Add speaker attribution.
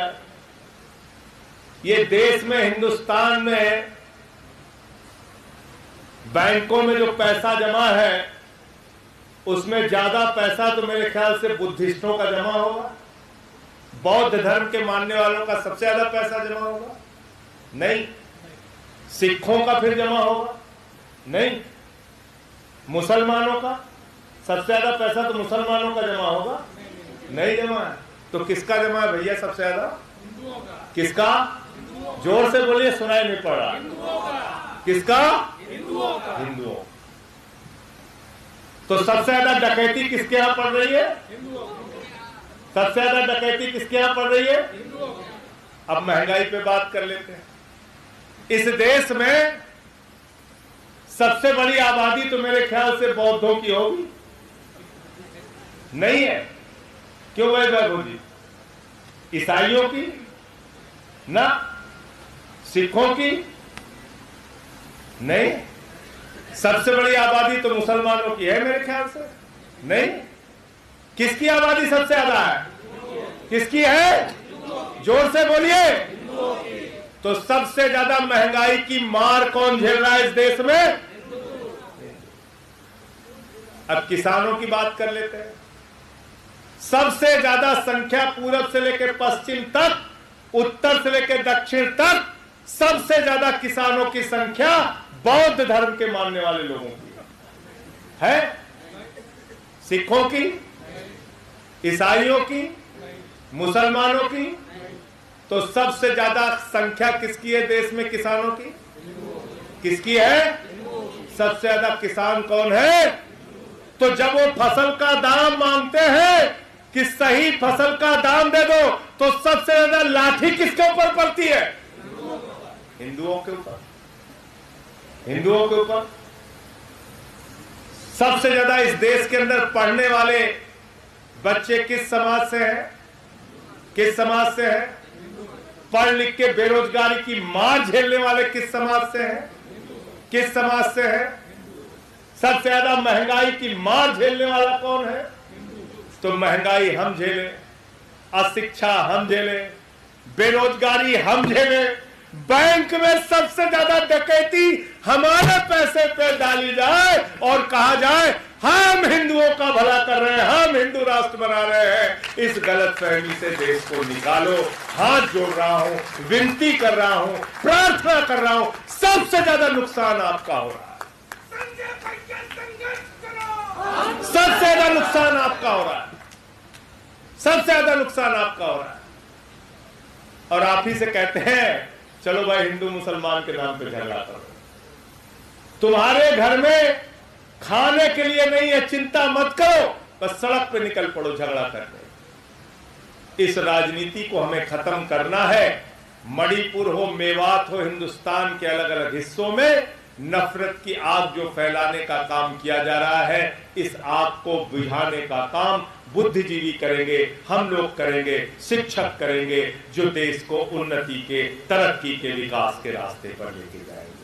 Speaker 1: जाए। ये देश में, हिंदुस्तान में बैंकों में जो पैसा जमा है उसमें ज्यादा पैसा तो मेरे ख्याल से बुद्धिस्टों का जमा होगा, बौद्ध धर्म के मानने वालों का सबसे ज्यादा पैसा जमा होगा? नहीं। सिखों का फिर जमा होगा? नहीं। मुसलमानों का सबसे ज्यादा पैसा तो मुसलमानों का जमा होगा? नहीं जमा है। तो किसका जमा है भैया सबसे ज्यादा? किसका? जोर से बोलिए, सुनाई नहीं पड़ रहा। किसका? हिंदुओं। तो सबसे ज्यादा डकैती किसके यहां पड़ रही है? सबसे ज्यादा डकैती किसके यहां पड़ रही है? अब महंगाई पे बात कर लेते हैं। इस देश में सबसे बड़ी आबादी तो मेरे ख्याल से बौद्धों की होगी, नहीं है? क्यों है वैभव जी? ईसाइयों की ना, सिखों की नहीं। सबसे बड़ी आबादी तो मुसलमानों की है मेरे ख्याल से, नहीं? किसकी आबादी सबसे ज्यादा है? किसकी है? जोर से बोलिए। तो सबसे ज्यादा महंगाई की मार कौन झेल रहा है इस देश में? अब किसानों की बात कर लेते हैं। सबसे ज्यादा संख्या पूरब से लेकर पश्चिम तक, उत्तर से लेकर दक्षिण तक सबसे ज्यादा किसानों की संख्या बौद्ध धर्म के मानने वाले लोगों की है। सिखों की, ईसाइयों की, मुसलमानों की। तो सबसे ज्यादा संख्या किसकी है देश में किसानों की? किसकी है? सबसे ज्यादा किसान कौन है? तो जब वो फसल का दाम मांगते हैं कि सही फसल का दाम दे दो, तो सबसे ज्यादा लाठी किसके ऊपर पड़ती है? हिंदुओं के ऊपर। हिंदुओं के ऊपर। सबसे ज्यादा इस देश के अंदर पढ़ने वाले बच्चे किस समाज से हैं? किस समाज से हैं? पढ़ लिख के बेरोजगारी की मार झेलने वाले किस समाज से हैं? किस समाज से हैं? सबसे ज्यादा महंगाई की मार झेलने वाला कौन है? तो महंगाई हम झेले, अशिक्षा हम झेले, बेरोजगारी हम झेले, बैंक में सबसे ज्यादा डकैती हमारे पैसे पे डाली जाए और कहा जाए हम हिंदुओं का भला कर रहे हैं, हम हिंदू राष्ट्र बना रहे हैं। इस गलतफहमी से देश को निकालो। हाथ जोड़ रहा हूं, विनती कर रहा हूं, प्रार्थना कर रहा हूं। सबसे ज्यादा नुकसान आपका हो रहा है, सबसे ज्यादा नुकसान आपका हो रहा है, सबसे ज्यादा नुकसान आपका हो रहा है। और आप ही से कहते हैं चलो भाई हिंदू मुसलमान के नाम पे झगड़ा करो। तुम्हारे घर में खाने के लिए नहीं है, चिंता मत करो, बस सड़क पे निकल पड़ो झगड़ा करने। इस राजनीति को हमें खत्म करना है। मणिपुर हो, मेवात हो, हिंदुस्तान के अलग अलग हिस्सों में नफरत की आग जो फैलाने का काम किया जा रहा है, इस आग को बुझाने का काम बुद्धिजीवी करेंगे, हम लोग करेंगे, शिक्षक करेंगे, जो देश को उन्नति के, तरक्की के, विकास के रास्ते पर लेके जाएंगे।